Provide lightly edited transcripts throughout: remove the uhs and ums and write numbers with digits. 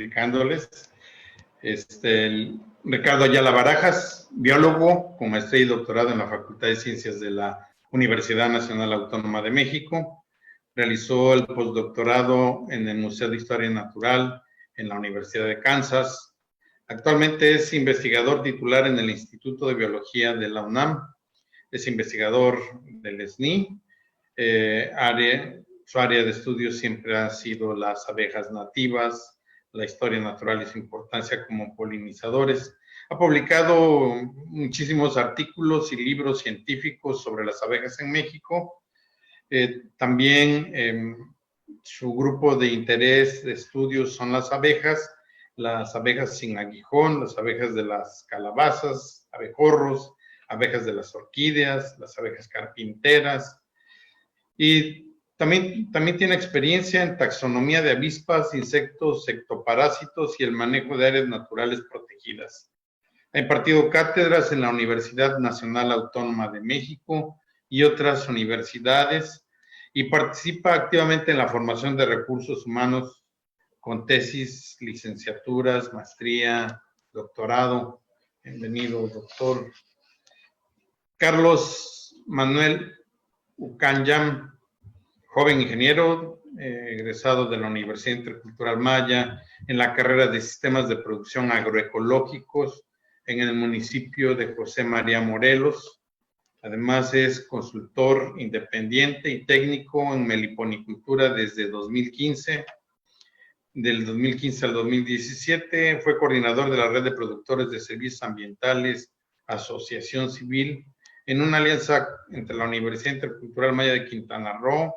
explicándoles. Ricardo Ayala Barajas, biólogo con maestría y doctorado en la Facultad de Ciencias de la Universidad Nacional Autónoma de México. Realizó el postdoctorado en el Museo de Historia Natural en la Universidad de Kansas. Actualmente es investigador titular en el Instituto de Biología de la UNAM. Es investigador del SNI. Su área de estudio siempre ha sido las abejas nativas, la historia natural y su importancia como polinizadores. Ha publicado muchísimos artículos y libros científicos sobre las abejas en México. También su grupo de interés de estudios son las abejas sin aguijón, las abejas de las calabazas, abejorros, abejas de las orquídeas, las abejas carpinteras. Y también tiene experiencia en taxonomía de avispas, insectos, ectoparásitos y el manejo de áreas naturales protegidas. Ha impartido cátedras en la Universidad Nacional Autónoma de México y otras universidades y participa activamente en la formación de recursos humanos con tesis, licenciaturas, maestría, doctorado. Bienvenido, doctor. Carlos Manuel Ucanyam, joven ingeniero, egresado de la Universidad Intercultural Maya en la carrera de Sistemas de Producción Agroecológicos en el municipio de José María Morelos. Además es consultor independiente y técnico en meliponicultura desde 2015. Del 2015 al 2017 fue coordinador de la Red de Productores de Servicios Ambientales, Asociación Civil, en una alianza entre la Universidad Intercultural Maya de Quintana Roo,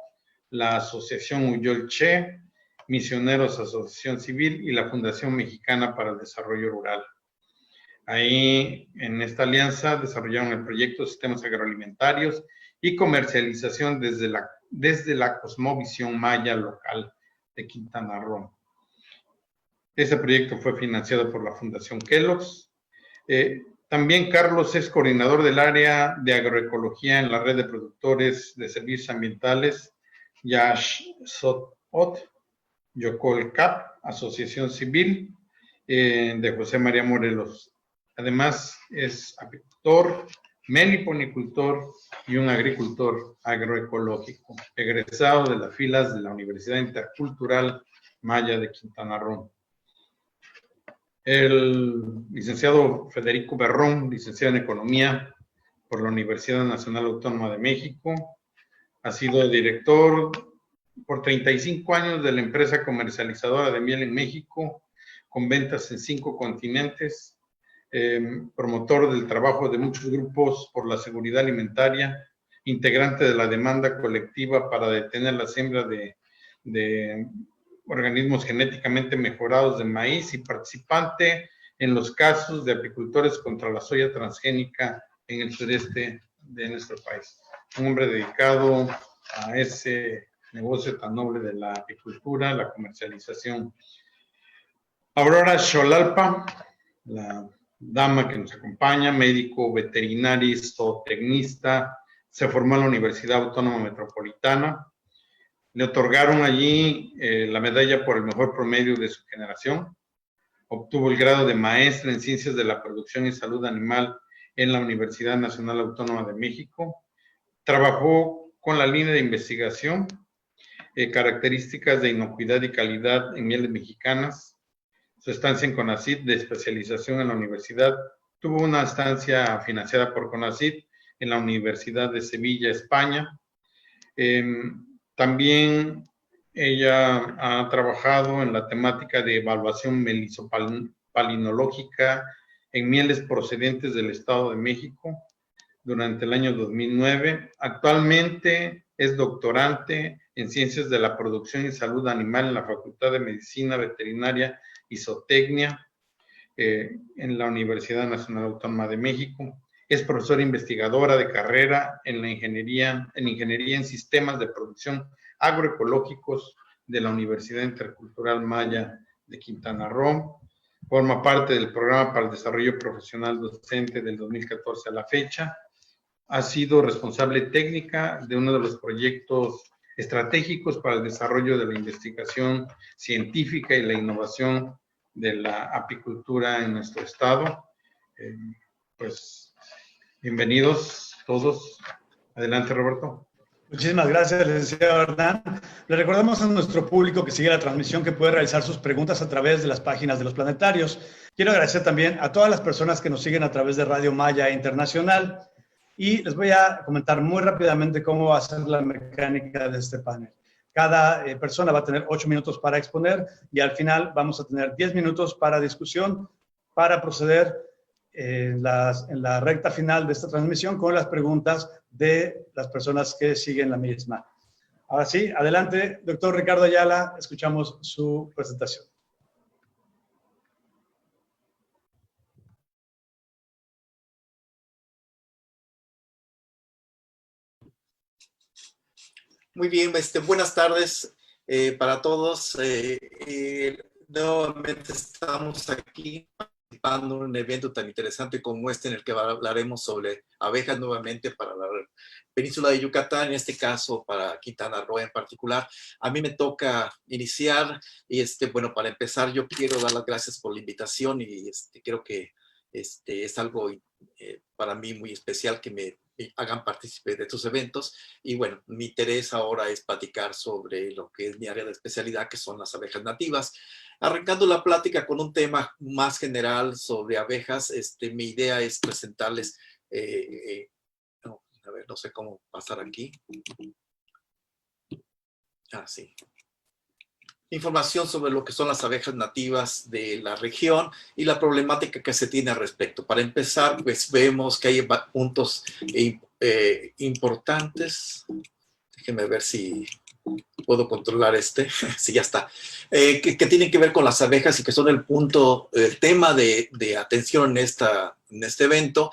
la Asociación Uyol-Che, Misioneros Asociación Civil y la Fundación Mexicana para el Desarrollo Rural. Ahí, en esta alianza, desarrollaron el proyecto Sistemas Agroalimentarios y Comercialización desde la Cosmovisión Maya local de Quintana Roo. Ese proyecto fue financiado por la Fundación Kellogg's. También Carlos es coordinador del área de agroecología en la Red de Productores de Servicios Ambientales, Yash Sot Yocol Cap, Asociación Civil de José María Morelos. Además, es apicultor, meliponicultor y un agricultor agroecológico, egresado de las filas de la Universidad Intercultural Maya de Quintana Roo. El licenciado Federico Berrón, licenciado en Economía por la Universidad Nacional Autónoma de México, ha sido director por 35 años de la empresa comercializadora de miel en México, con ventas en 5 continentes, promotor del trabajo de muchos grupos por la seguridad alimentaria, integrante de la demanda colectiva para detener la siembra de organismos genéticamente mejorados de maíz y participante en los casos de apicultores contra la soya transgénica en el sureste de nuestro país. Un hombre dedicado a ese negocio tan noble de la apicultura, la comercialización. Aurora Xolalpa, la dama que nos acompaña, médico veterinario, zootecnista, se formó en la Universidad Autónoma Metropolitana. Le otorgaron allí la medalla por el mejor promedio de su generación. Obtuvo el grado de maestra en Ciencias de la Producción y Salud Animal en la Universidad Nacional Autónoma de México. Trabajó con la línea de investigación, características de inocuidad y calidad en mieles mexicanas. Su estancia en CONACYT de especialización en la universidad. Tuvo una estancia financiada por CONACYT en la Universidad de Sevilla, España. También ella ha trabajado en la temática de evaluación melisopalinológica en mieles procedentes del Estado de México durante el año 2009. Actualmente es doctorante en Ciencias de la Producción y Salud Animal en la Facultad de Medicina Veterinaria y Zootecnia en la Universidad Nacional Autónoma de México. Es profesora investigadora de carrera en Ingeniería en Sistemas de Producción Agroecológicos de la Universidad Intercultural Maya de Quintana Roo. Forma parte del Programa para el Desarrollo Profesional Docente del 2014 a la fecha. Ha sido responsable técnica de uno de los proyectos estratégicos para el desarrollo de la investigación científica y la innovación de la apicultura en nuestro estado. Pues bienvenidos todos. Adelante, Roberto. Muchísimas gracias, licenciado Hernán. Le recordamos a nuestro público que sigue la transmisión que puede realizar sus preguntas a través de las páginas de los planetarios. Quiero agradecer también a todas las personas que nos siguen a través de Radio Maya Internacional y les voy a comentar muy rápidamente cómo va a ser la mecánica de este panel. Cada persona va a tener 8 minutos para exponer y al final vamos a tener 10 minutos para discusión para proceder en la recta final de esta transmisión con las preguntas de las personas que siguen la misma. Ahora sí, adelante, doctor Ricardo Ayala, escuchamos su presentación. Muy bien, buenas tardes para todos. Nuevamente estamos aquí participando en un evento tan interesante como este en el que hablaremos sobre abejas nuevamente para la península de Yucatán, en este caso para Quintana Roo en particular. A mí me toca iniciar y bueno, para empezar yo quiero dar las gracias por la invitación y creo que es algo para mí muy especial que me hagan partícipe de estos eventos. Y bueno, mi interés ahora es platicar sobre lo que es mi área de especialidad, que son las abejas nativas. Arrancando la plática con un tema más general sobre abejas, mi idea es presentarles, a ver, no sé cómo pasar aquí. Sí. Información sobre lo que son las abejas nativas de la región y la problemática que se tiene al respecto. Para empezar, pues vemos que hay puntos importantes. Déjenme ver si puedo controlar sí, ya está. Que tienen que ver con las abejas y que son el tema de atención en este evento,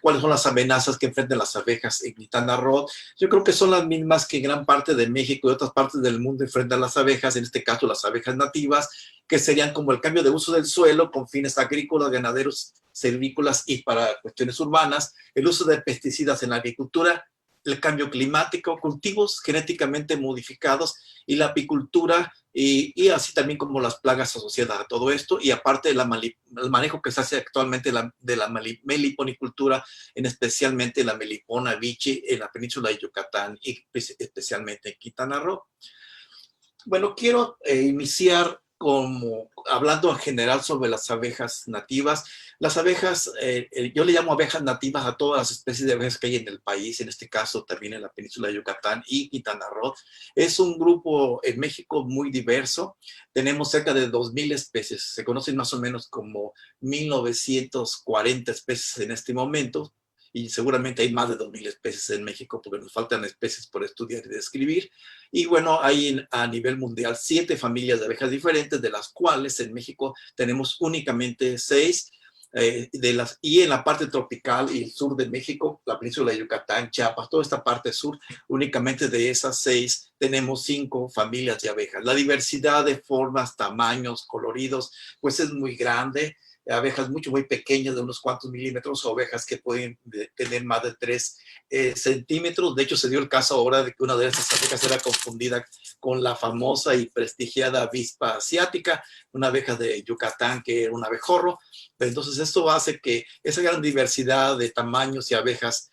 cuáles son las amenazas que enfrentan las abejas en Quintana Roo. Yo creo que son las mismas que en gran parte de México y otras partes del mundo enfrentan las abejas, en este caso las abejas nativas, que serían como el cambio de uso del suelo con fines agrícolas, ganaderos, silvícolas y para cuestiones urbanas, el uso de pesticidas en la agricultura, el cambio climático, cultivos genéticamente modificados y la apicultura y así también como las plagas asociadas a todo esto y aparte el manejo que se hace actualmente de la meliponicultura, especialmente la melipona bichi en la península de Yucatán y especialmente en Quintana Roo. Bueno, quiero iniciar hablando en general sobre las abejas nativas. Las abejas, yo le llamo abejas nativas a todas las especies de abejas que hay en el país, en este caso también en la península de Yucatán y Quintana Roo. Es un grupo en México muy diverso. Tenemos cerca de 2,000 especies. Se conocen más o menos como 1,940 especies en este momento. Y seguramente hay más de 2,000 especies en México porque nos faltan especies por estudiar y describir. Y bueno, hay a nivel mundial 7 familias de abejas diferentes, de las cuales en México tenemos únicamente 6. Y en la parte tropical y el sur de México, la península de Yucatán, Chiapas, toda esta parte sur, únicamente de esas 6 tenemos 5 familias de abejas. La diversidad de formas, tamaños, coloridos, pues es muy grande. Abejas muy pequeñas de unos cuantos milímetros, ovejas que pueden tener más de 3 centímetros. De hecho, se dio el caso ahora de que una de estas abejas era confundida con la famosa y prestigiada avispa asiática, una abeja de Yucatán que era un abejorro. Entonces, esto hace que esa gran diversidad de tamaños y abejas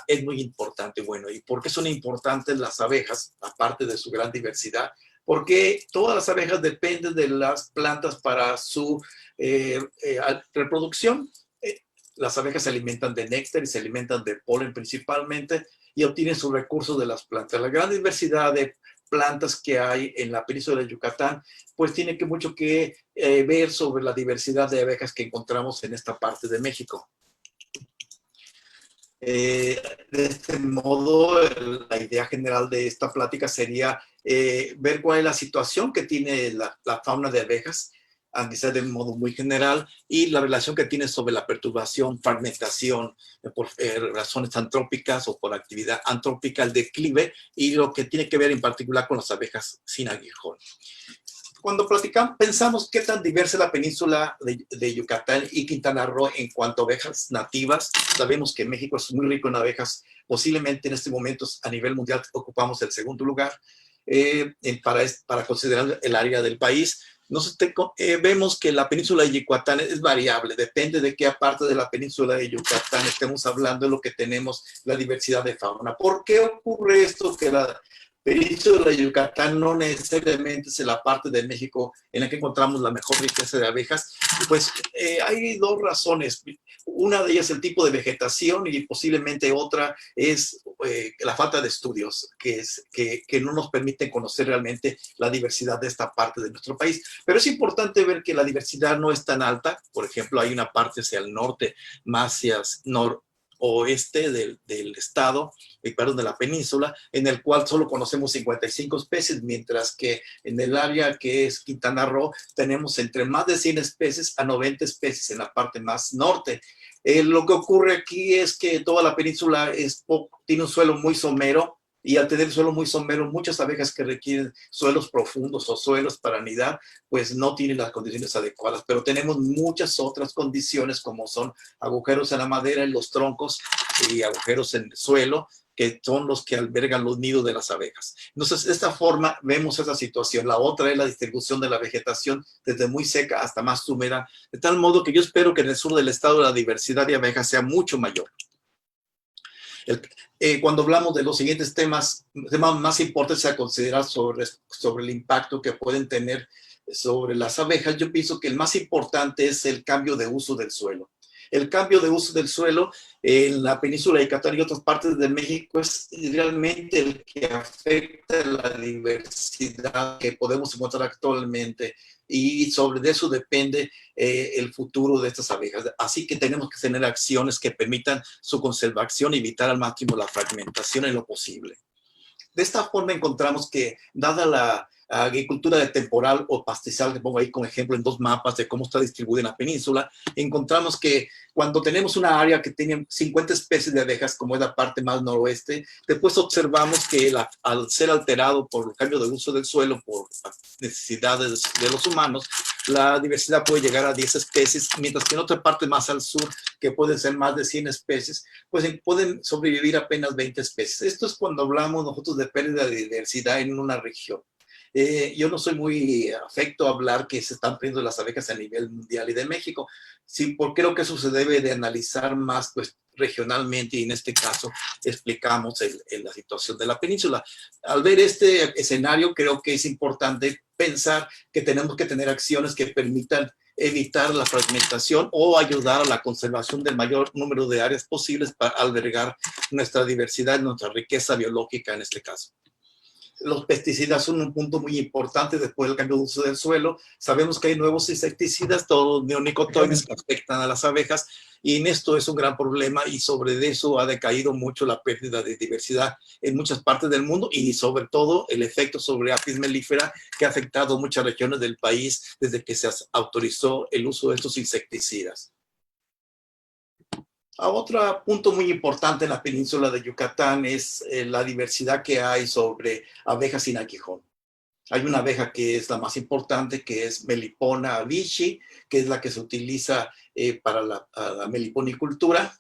es muy importante. Bueno, ¿y por qué son importantes las abejas, aparte de su gran diversidad? Porque todas las abejas dependen de las plantas para su reproducción. Las abejas se alimentan de néctar y se alimentan de polen principalmente y obtienen sus recursos de las plantas. La gran diversidad de plantas que hay en la península de Yucatán, pues tiene mucho que ver sobre la diversidad de abejas que encontramos en esta parte de México. De este modo, la idea general de esta plática sería ver cuál es la situación que tiene la fauna de abejas, analizar de modo muy general, y la relación que tiene sobre la perturbación, fragmentación, por razones antrópicas o por actividad antrópica, el declive, y lo que tiene que ver en particular con las abejas sin aguijón. Cuando pensamos qué tan diversa es la península de Yucatán y Quintana Roo en cuanto a abejas nativas, sabemos que México es muy rico en abejas, posiblemente en este momento a nivel mundial ocupamos el segundo lugar para considerar el área del país. Vemos que la península de Yucatán es variable, depende de qué parte de la península de Yucatán estemos hablando, es lo que tenemos la diversidad de fauna. ¿Por qué ocurre esto? Que la península de Yucatán no necesariamente es la parte de México en la que encontramos la mejor riqueza de abejas. Pues hay dos razones. Una de ellas es el tipo de vegetación y posiblemente otra es la falta de estudios que no nos permiten conocer realmente la diversidad de esta parte de nuestro país. Pero es importante ver que la diversidad no es tan alta. Por ejemplo, hay una parte hacia el norte, más hacia noroeste del estado, perdón, de la península, en el cual solo conocemos 55 especies, mientras que en el área que es Quintana Roo tenemos entre más de 100 especies a 90 especies en la parte más norte. Lo que ocurre aquí es que toda la península tiene un suelo muy somero, y al tener suelo muy somero, muchas abejas que requieren suelos profundos o suelos para anidar, pues no tienen las condiciones adecuadas. Pero tenemos muchas otras condiciones, como son agujeros en la madera, en los troncos y agujeros en el suelo, que son los que albergan los nidos de las abejas. Entonces, de esta forma vemos esa situación. La otra es la distribución de la vegetación desde muy seca hasta más húmeda, de tal modo que yo espero que en el sur del estado la diversidad de abejas sea mucho mayor. Cuando hablamos de los siguientes temas más importantes a considerar sobre el impacto que pueden tener sobre las abejas, yo pienso que el más importante es el cambio de uso del suelo. El cambio de uso del suelo en la península de Yucatán y otras partes de México es realmente el que afecta la diversidad que podemos encontrar actualmente, y sobre eso depende el futuro de estas abejas. Así que tenemos que tener acciones que permitan su conservación y evitar al máximo la fragmentación en lo posible. De esta forma encontramos que, dada la agricultura de temporal o pastizal, que pongo ahí como ejemplo en dos mapas de cómo está distribuida en la península, encontramos que cuando tenemos una área que tiene 50 especies de abejas, como es la parte más noroeste, después observamos que al ser alterado por el cambio de uso del suelo, por necesidades de los humanos, la diversidad puede llegar a 10 especies, mientras que en otra parte más al sur, que pueden ser más de 100 especies, pues pueden sobrevivir apenas 20 especies. Esto es cuando hablamos nosotros de pérdida de diversidad en una región. Yo no soy muy afecto a hablar que se están perdiendo las abejas a nivel mundial y de México, sí, porque creo que eso se debe de analizar más pues, regionalmente, y en este caso explicamos la situación de la península. Al ver este escenario, creo que es importante pensar que tenemos que tener acciones que permitan evitar la fragmentación o ayudar a la conservación del mayor número de áreas posibles para albergar nuestra diversidad, nuestra riqueza biológica en este caso. Los pesticidas son un punto muy importante después del cambio de uso del suelo. Sabemos que hay nuevos insecticidas, todos neonicotoides, que afectan a las abejas, y en esto es un gran problema, y sobre eso ha decaído mucho la pérdida de diversidad en muchas partes del mundo, y sobre todo el efecto sobre Apis mellifera, que ha afectado muchas regiones del país desde que se autorizó el uso de estos insecticidas. Otro punto muy importante en la península de Yucatán es la diversidad que hay sobre abejas sin aguijón. Hay una abeja que es la más importante, que es Melipona vichy, que es la que se utiliza para la meliponicultura.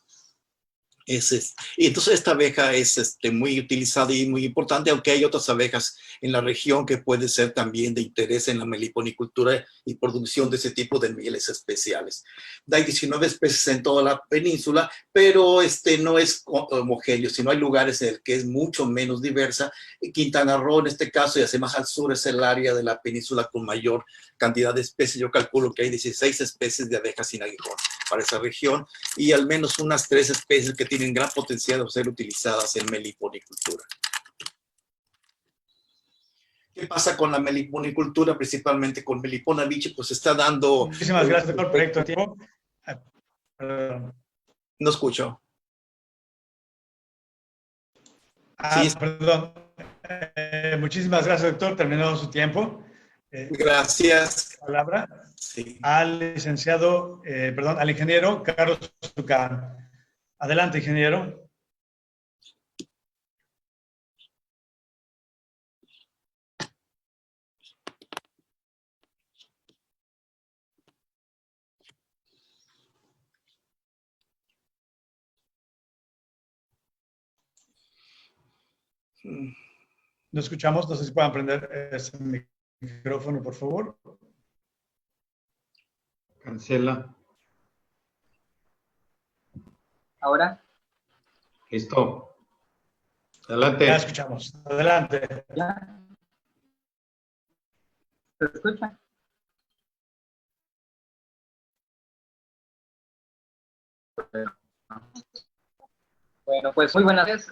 Y entonces esta abeja es muy utilizada y muy importante, aunque hay otras abejas en la región que pueden ser también de interés en la meliponicultura y producción de ese tipo de mieles especiales. Hay 19 especies en toda la península, pero no es homogéneo, sino hay lugares en el que es mucho menos diversa. Quintana Roo, en este caso, y hacia más al sur, es el área de la península con mayor cantidad de especies. Yo calculo que hay 16 especies de abejas sin aguijón para esa región, y al menos unas 3 especies que tienen gran potencial de ser utilizadas en meliponicultura. ¿Qué pasa con la meliponicultura, principalmente con Melipona vichy? Pues está dando... Muchísimas gracias por el proyecto. ¿Tiempo? No escucho. Sí. Perdón. Muchísimas gracias, doctor. Terminó su tiempo. Gracias. Palabra sí. Al licenciado, al ingeniero Carlos Zucán. Adelante, ingeniero. No escuchamos, no sé si pueden prender ese micrófono, por favor. Cancela. Ahora, Listo. Adelante. Ya escuchamos. Adelante. ¿ya? ¿Se escucha? Bueno, pues muy buenas tardes.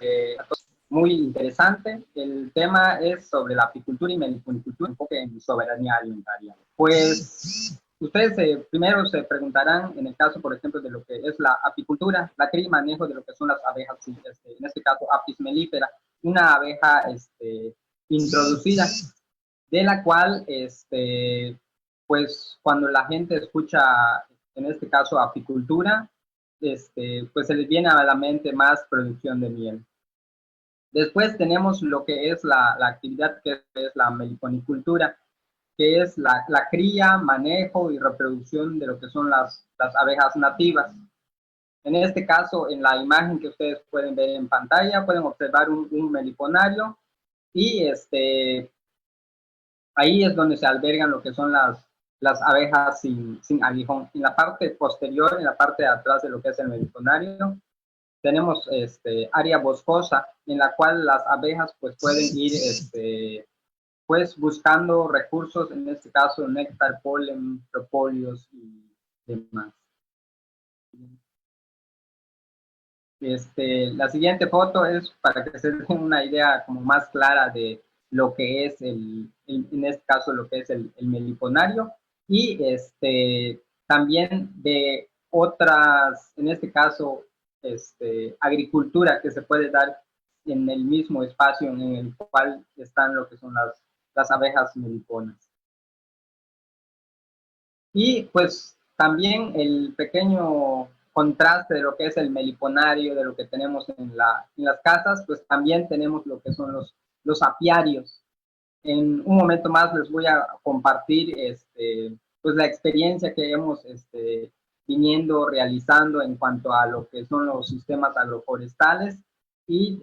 Muy interesante. El tema es sobre la apicultura y meliponicultura, enfoque en soberanía alimentaria. Pues ustedes primero se preguntarán, en el caso, por ejemplo, de lo que es la apicultura, la cría y manejo de lo que son las abejas, en este caso Apis mellifera, una abeja introducida, de la cual, pues cuando la gente escucha, en este caso, apicultura, pues se les viene a la mente más producción de miel. Después tenemos lo que es la actividad que es la meliponicultura, que es la cría, manejo y reproducción de lo que son las abejas nativas. En este caso, en la imagen que ustedes pueden ver en pantalla, pueden observar un meliponario y ahí es donde se albergan lo que son las abejas sin aguijón. En la parte posterior, en la parte de atrás de lo que es el meliponario, tenemos área boscosa en la cual las abejas pues pueden ir pues buscando recursos, en este caso néctar, polen, propóleos y demás. La siguiente foto es para que se den una idea como más clara de lo que es en este caso lo que es el meliponario y también de otras, en este caso, agricultura que se puede dar en el mismo espacio en el cual están lo que son las abejas meliponas. Y pues también el pequeño contraste de lo que es el meliponario, de lo que tenemos en las casas, pues también tenemos lo que son los apiarios. En un momento más les voy a compartir pues la experiencia que hemos viniendo realizando en cuanto a lo que son los sistemas agroforestales y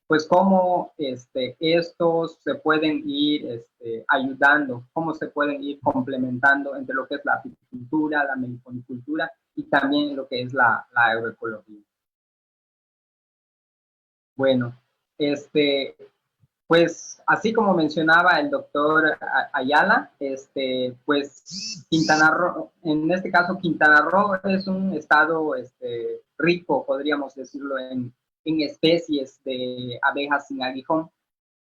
pues cómo estos se pueden ir ayudando, cómo se pueden ir complementando entre lo que es la apicultura, la meliponicultura y también lo que es la agroecología. Bueno, pues así como mencionaba el doctor Ayala, pues Quintana Roo, en este caso Quintana Roo es un estado rico, podríamos decirlo, en especies de abejas sin aguijón.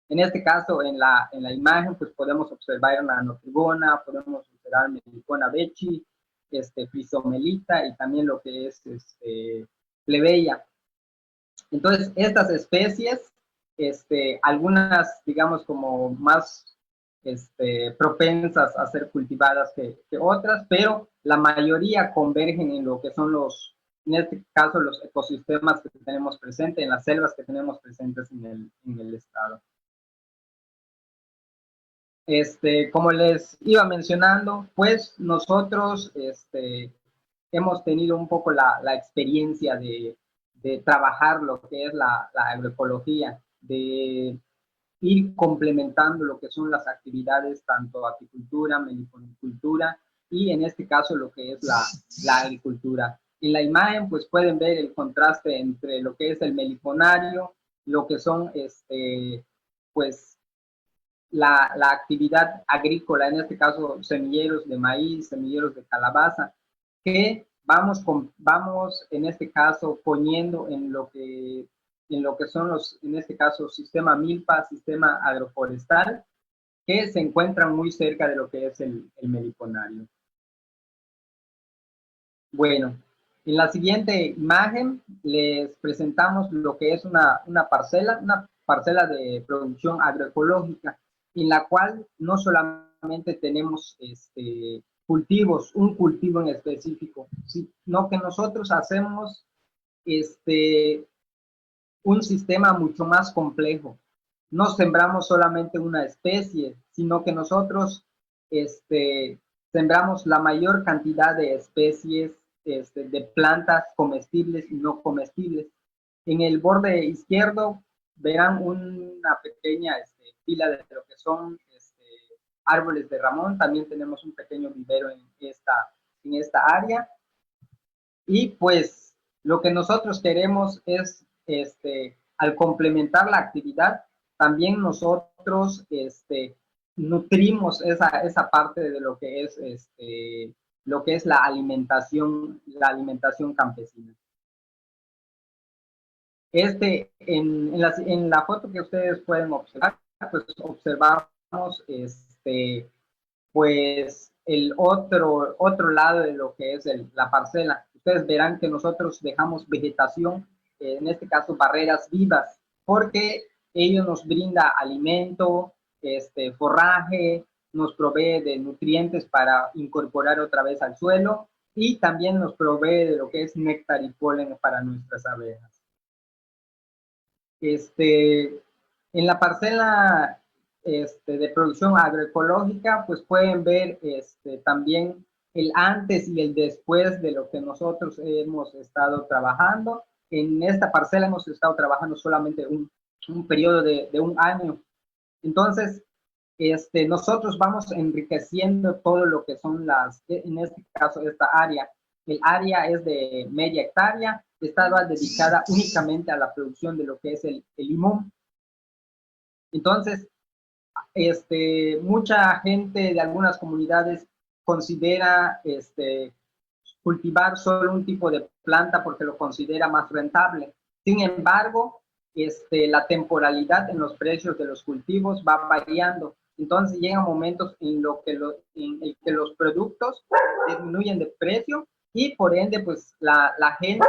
En este caso, en la imagen, pues podemos observar la notrigona, podemos observar Melicona becci, Frisomelita y también lo que es plebeya. Entonces, estas especies, algunas, digamos, como más propensas a ser cultivadas que otras, pero la mayoría convergen en lo que son en este caso, los ecosistemas que tenemos presentes, en las selvas que tenemos presentes en el estado. Como les iba mencionando, pues nosotros hemos tenido un poco la experiencia de trabajar lo que es la agroecología, de ir complementando lo que son las actividades, tanto apicultura, meliponicultura y en este caso lo que es la agricultura. En la imagen pues pueden ver el contraste entre lo que es el meliponario, lo que son pues la actividad agrícola, en este caso semilleros de maíz, semilleros de calabaza, que vamos en este caso poniendo en lo que son en este caso, sistema milpa, sistema agroforestal, que se encuentran muy cerca de lo que es el meliponario. Bueno, en la siguiente imagen les presentamos lo que es una parcela de producción agroecológica, en la cual no solamente tenemos cultivos, un cultivo en específico, sino que nosotros hacemos un sistema mucho más complejo. No sembramos solamente una especie, sino que nosotros sembramos la mayor cantidad de especies de plantas comestibles y no comestibles. En el borde izquierdo verán una pequeña fila de lo que son árboles de Ramón, también tenemos un pequeño vivero en esta área. Y pues lo que nosotros queremos es, al complementar la actividad, también nosotros nutrimos esa parte de lo que es la alimentación campesina. En la foto que ustedes pueden observar, pues observamos pues el otro lado de lo que es la parcela. Ustedes verán que nosotros dejamos vegetación, en este caso barreras vivas, porque ello nos brinda alimento, forraje, nos provee de nutrientes para incorporar otra vez al suelo y también nos provee de lo que es néctar y polen para nuestras abejas. En la parcela de producción agroecológica, pues pueden ver también el antes y el después de lo que nosotros hemos estado trabajando. En esta parcela hemos estado trabajando solamente un periodo de un año. Entonces, nosotros vamos enriqueciendo todo lo que son en este caso, esta área. El área es de media hectárea, estaba dedicada únicamente a la producción de lo que es el limón. Entonces, mucha gente de algunas comunidades considera cultivar solo un tipo de planta porque lo considera más rentable. Sin embargo, la temporalidad en los precios de los cultivos va variando. Entonces llegan momentos en el que los productos disminuyen de precio y por ende pues la gente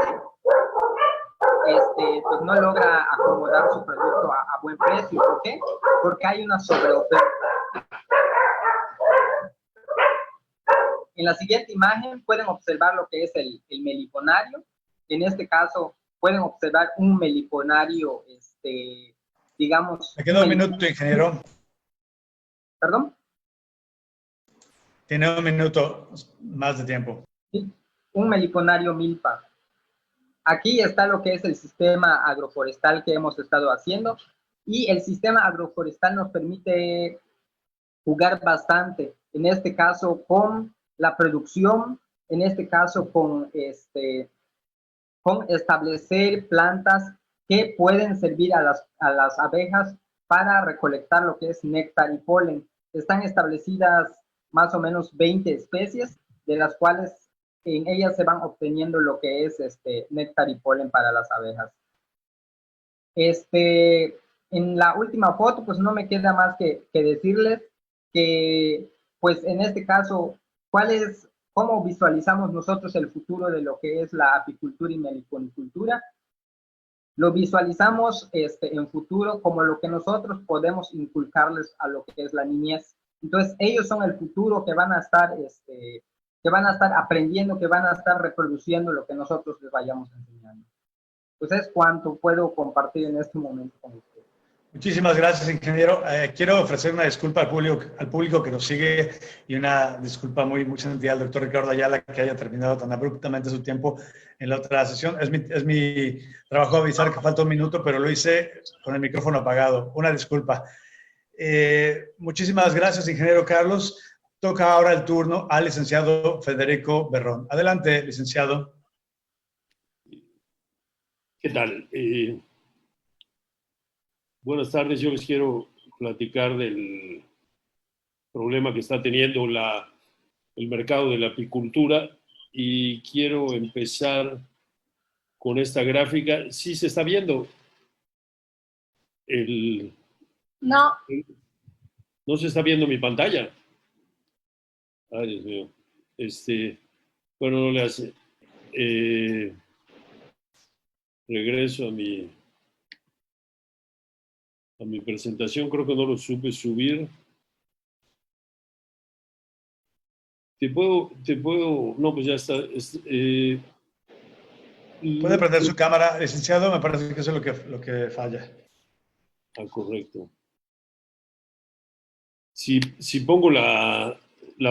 pues no logra acomodar su producto a buen precio. ¿Por qué? Porque hay una sobreoferta. En la siguiente imagen pueden observar lo que es el meliponario. En este caso pueden observar un meliponario, digamos... Me queda un minuto, ingeniero. ¿Perdón? Tiene un minuto más de tiempo. Sí, un meliponario milpa. Aquí está lo que es el sistema agroforestal que hemos estado haciendo y el sistema agroforestal nos permite jugar bastante, en este caso con la producción, en este caso con establecer plantas que pueden servir a las abejas para recolectar lo que es néctar y polen. Están establecidas más o menos 20 especies, de las cuales en ellas se van obteniendo lo que es néctar y polen para las abejas. En la última foto, pues no me queda más que decirles que, pues en este caso, cómo visualizamos nosotros el futuro de lo que es la apicultura y meliponicultura. Lo visualizamos en futuro como lo que nosotros podemos inculcarles a lo que es la niñez. Entonces, ellos son el futuro que van a estar aprendiendo, que van a estar reproduciendo lo que nosotros les vayamos enseñando. Pues es cuanto puedo compartir en este momento con ustedes. Muchísimas gracias, ingeniero. Quiero ofrecer una disculpa al público que nos sigue y una disculpa muy sentida al doctor Ricardo Ayala que haya terminado tan abruptamente su tiempo en la otra sesión. Es mi trabajo avisar que falta un minuto, pero lo hice con el micrófono apagado. Una disculpa. Muchísimas gracias, ingeniero Carlos. Toca ahora el turno al licenciado Federico Berrón. Adelante, licenciado. ¿Qué tal? Buenas tardes. Yo les quiero platicar del problema que está teniendo el mercado de la apicultura y quiero empezar con esta gráfica. ¿Sí se está viendo? No. ¿No se está viendo mi pantalla? Ay, Dios mío. Bueno, no le hace. Regreso a mi presentación. Creo que no lo supe subir. Te puedo, no, pues ya está. Puede prender su cámara, licenciado, me parece que eso es lo que falla. Ah, correcto. Si pongo la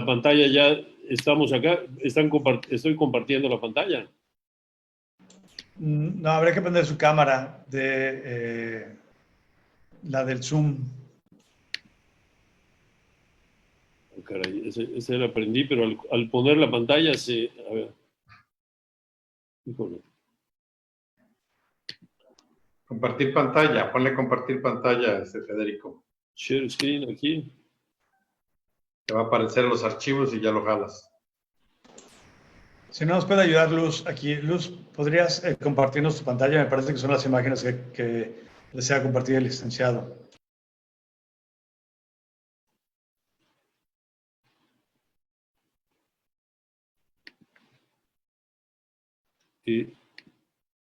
pantalla ya, estamos acá, estoy compartiendo la pantalla. No, habría que prender su cámara la del Zoom. Caray, ese lo aprendí, pero al poner la pantalla se... A ver. Híjole. Compartir pantalla, ponle compartir pantalla, Federico. Share screen aquí. Te va a aparecer los archivos y ya lo jalas. Si no nos puede ayudar Luz, aquí, Luz, ¿podrías compartirnos tu pantalla? Me parece que son las imágenes que desea compartir el licenciado.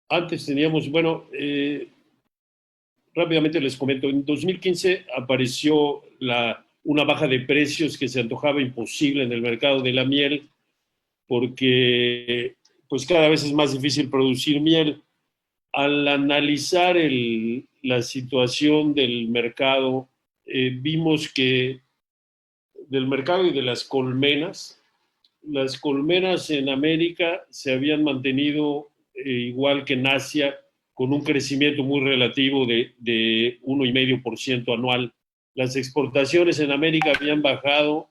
Antes teníamos, bueno, rápidamente les comento, en 2015 apareció una baja de precios que se antojaba imposible en el mercado de la miel, porque pues cada vez es más difícil producir miel. Al analizar la situación del mercado, vimos que del mercado y de las colmenas en América se habían mantenido igual que en Asia, con un crecimiento muy relativo de 1,5% anual. Las exportaciones en América habían bajado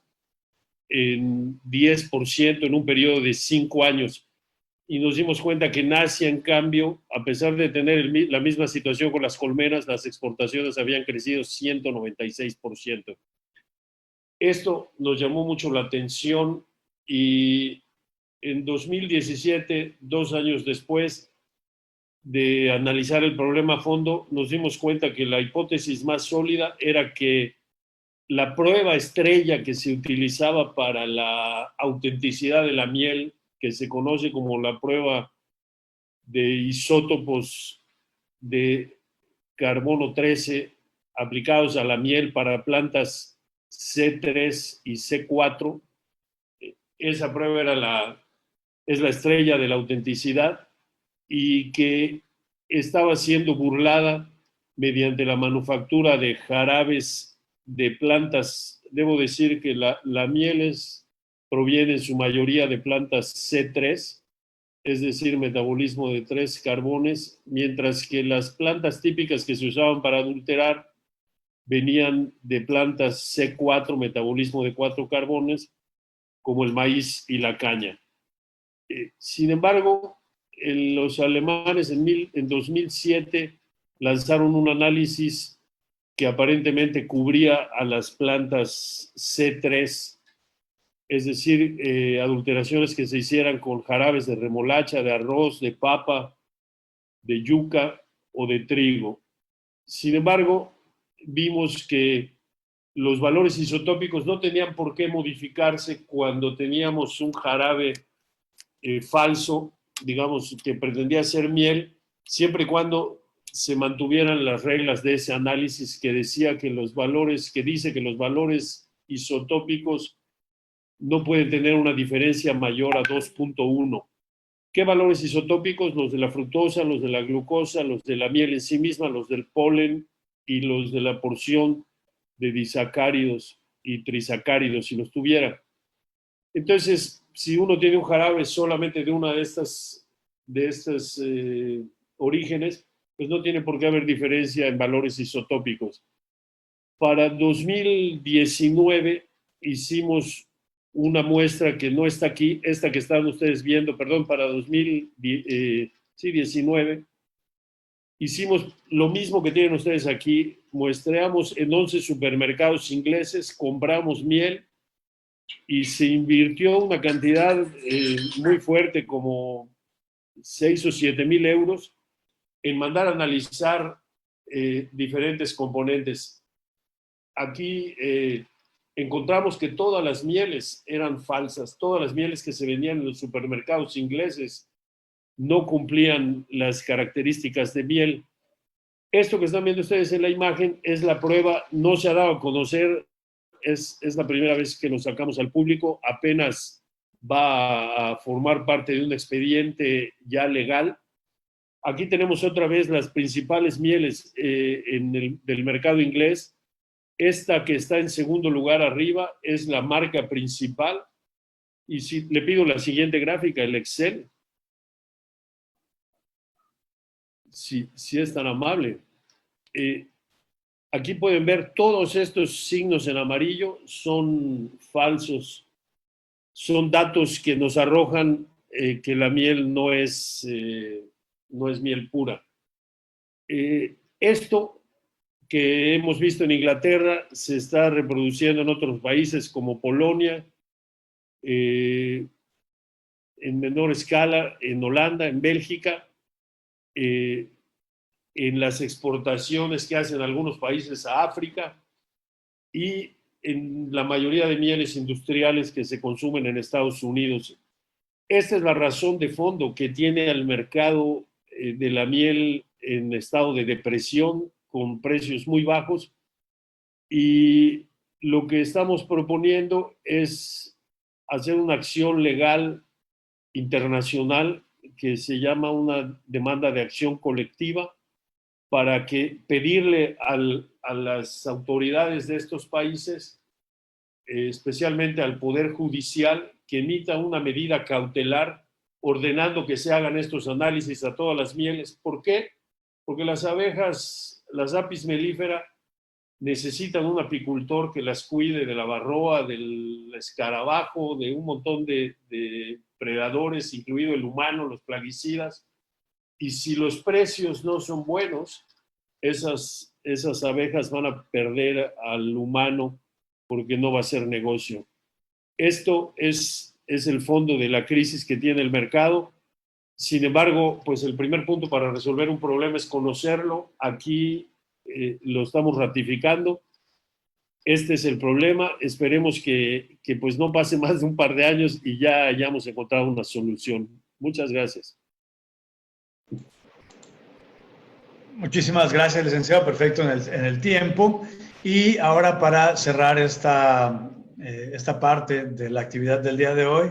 en 10% en un periodo de 5 años. Y nos dimos cuenta que en Asia, en cambio, a pesar de tener la misma situación con las colmenas, las exportaciones habían crecido 196%. Esto nos llamó mucho la atención y en 2017, 2 años después de analizar el problema a fondo, nos dimos cuenta que la hipótesis más sólida era que la prueba estrella que se utilizaba para la autenticidad de la miel, que se conoce como la prueba de isótopos de carbono 13 aplicados a la miel para plantas C3 y C4, esa prueba es la estrella de la autenticidad y que estaba siendo burlada mediante la manufactura de jarabes de plantas. Debo decir que la miel proviene en su mayoría de plantas C3, es decir, metabolismo de 3 carbones, mientras que las plantas típicas que se usaban para adulterar venían de plantas C4, metabolismo de 4 carbones, como el maíz y la caña. Sin embargo, los alemanes en 2007 lanzaron un análisis que aparentemente cubría a las plantas C3, es decir, adulteraciones que se hicieran con jarabes de remolacha, de arroz, de papa, de yuca o de trigo. Sin embargo, vimos que los valores isotópicos no tenían por qué modificarse cuando teníamos un jarabe falso, digamos, que pretendía ser miel, siempre y cuando se mantuvieran las reglas de ese análisis que decía que dice que los valores isotópicos no pueden tener una diferencia mayor a 2.1. ¿Qué valores isotópicos? Los de la fructosa, los de la glucosa, los de la miel en sí misma, los del polen y los de la porción de disacáridos y trisacáridos, si los tuviera. Entonces, si uno tiene un jarabe solamente de una de estas orígenes, pues no tiene por qué haber diferencia en valores isotópicos. Para 2019 hicimos una muestra que no está aquí, esta que están ustedes viendo, perdón, para 2019, hicimos lo mismo que tienen ustedes aquí, muestreamos en 11 supermercados ingleses, compramos miel y se invirtió una cantidad muy fuerte, como 6 o 7 mil euros, en mandar a analizar diferentes componentes. Aquí encontramos que todas las mieles eran falsas, todas las mieles que se vendían en los supermercados ingleses no cumplían las características de miel. Esto que están viendo ustedes en la imagen es la prueba, no se ha dado a conocer, es la primera vez que lo sacamos al público, apenas va a formar parte de un expediente ya legal. Aquí tenemos otra vez las principales mieles del mercado inglés. Esta que está en segundo lugar arriba es la marca principal. Y si le pido la siguiente gráfica, el Excel, si es tan amable. Aquí pueden ver todos estos signos en amarillo, son falsos, son datos que nos arrojan que la miel no es miel pura. Esto que hemos visto en Inglaterra se está reproduciendo en otros países como Polonia, en menor escala en Holanda, en Bélgica, en las exportaciones que hacen algunos países a África y en la mayoría de mieles industriales que se consumen en Estados Unidos. Esta es la razón de fondo que tiene al mercado de la miel en estado de depresión, con precios muy bajos, y lo que estamos proponiendo es hacer una acción legal internacional que se llama una demanda de acción colectiva para que pedirle a las autoridades de estos países, especialmente al Poder Judicial, que emita una medida cautelar ordenando que se hagan estos análisis a todas las mieles. ¿Por qué? Porque las abejas, las apis mellifera, necesitan un apicultor que las cuide de la varroa, del escarabajo, de un montón de predadores, incluido el humano, los plaguicidas. Y si los precios no son buenos, esas abejas van a perder al humano porque no va a ser negocio. Esto es el fondo de la crisis que tiene el mercado. Sin embargo, pues el primer punto para resolver un problema es conocerlo. Aquí lo estamos ratificando. Este es el problema. Esperemos que pues no pase más de un par de años y ya hayamos encontrado una solución. Muchas gracias. Muchísimas gracias, licenciado. Perfecto en el tiempo. Y ahora para cerrar esta parte de la actividad del día de hoy,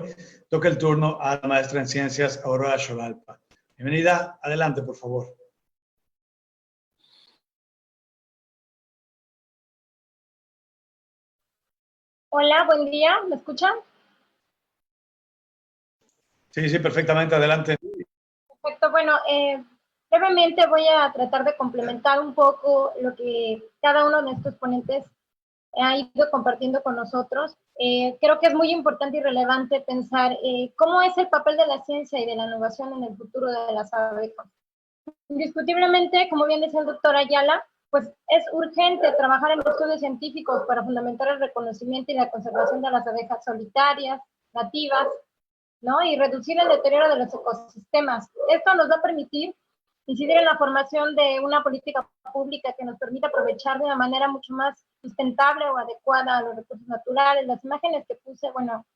toca el turno a la maestra en ciencias, Aurora Xolalpa. Bienvenida. Adelante, por favor. Hola, buen día. ¿Me escuchan? Sí, perfectamente. Adelante. Perfecto. Bueno, brevemente voy a tratar de complementar un poco lo que cada uno de estos ponentes ha ido compartiendo con nosotros. Creo que es muy importante y relevante pensar cómo es el papel de la ciencia y de la innovación en el futuro de las abejas. Indiscutiblemente, como bien decía el doctor Ayala, pues es urgente trabajar en estudios científicos para fundamentar el reconocimiento y la conservación de las abejas solitarias, nativas, ¿no? Y reducir el deterioro de los ecosistemas. Esto nos va a permitir incidir en la formación de una política pública que nos permita aprovechar de una manera mucho más sustentable o adecuada a los recursos naturales. Las imágenes que puse, bueno,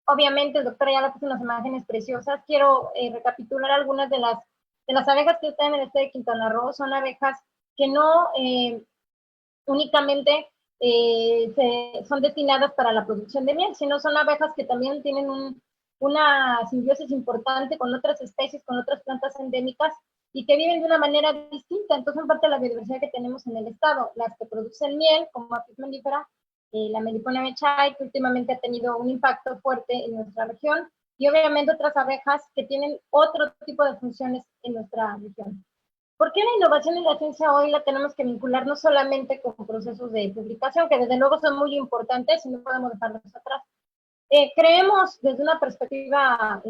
obviamente el doctor Ayala puso unas imágenes preciosas. Quiero recapitular algunas de las abejas que están en el estado de Quintana Roo. Son abejas que no únicamente son destinadas para la producción de miel, sino son abejas que también tienen una simbiosis importante con otras especies, con otras plantas endémicas y que viven de una manera distinta. Entonces, son parte de la biodiversidad que tenemos en el estado. Las que producen miel, como Apis mellifera, la Melipona mechai, que últimamente ha tenido un impacto fuerte en nuestra región, y obviamente otras abejas que tienen otro tipo de funciones en nuestra región. ¿Por qué la innovación y la ciencia hoy la tenemos que vincular no solamente con procesos de publicación, que desde luego son muy importantes y no podemos dejarlos atrás? Creemos desde una perspectiva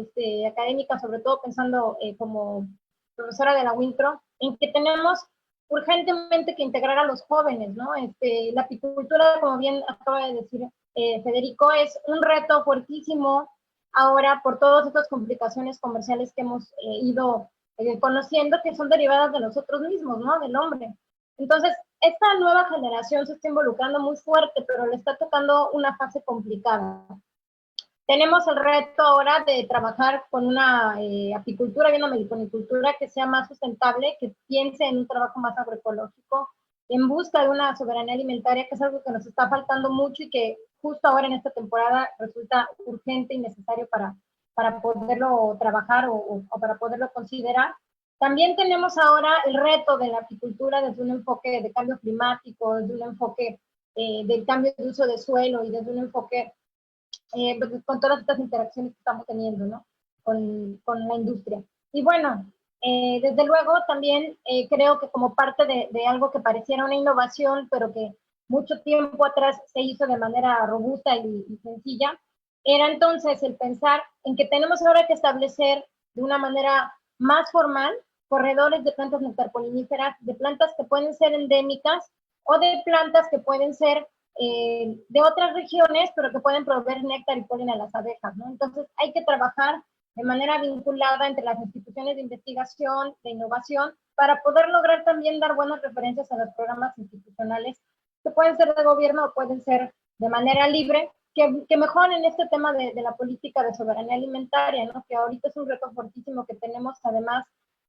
académica, sobre todo pensando como profesora de la Wintro, en que tenemos urgentemente que integrar a los jóvenes, ¿no? La apicultura, como bien acaba de decir Federico, es un reto fuertísimo ahora por todas estas complicaciones comerciales que hemos ido conociendo, que son derivadas de nosotros mismos, ¿no? Del hombre. Entonces, esta nueva generación se está involucrando muy fuerte, pero le está tocando una fase complicada. Tenemos el reto ahora de trabajar con una apicultura y una meliponicultura que sea más sustentable, que piense en un trabajo más agroecológico, en busca de una soberanía alimentaria, que es algo que nos está faltando mucho y que justo ahora en esta temporada resulta urgente y necesario para poderlo trabajar o para poderlo considerar. También tenemos ahora el reto de la apicultura desde un enfoque de cambio climático, desde un enfoque del cambio de uso de suelo y desde un enfoque con todas estas interacciones que estamos teniendo, ¿no? Con la industria. Y bueno, Desde luego, también creo que como parte de algo que pareciera una innovación, pero que mucho tiempo atrás se hizo de manera robusta y sencilla, era entonces el pensar en que tenemos ahora que establecer de una manera más formal corredores de plantas nectarpoliníferas, de plantas que pueden ser endémicas o de plantas que pueden ser de otras regiones, pero que pueden proveer néctar y polen a las abejas, ¿no? Entonces hay que trabajar de manera vinculada entre las instituciones de investigación, de innovación, para poder lograr también dar buenas referencias a los programas institucionales que pueden ser de gobierno o pueden ser de manera libre, que mejoren este tema de la política de soberanía alimentaria, ¿no? Que ahorita es un reto fortísimo que tenemos, además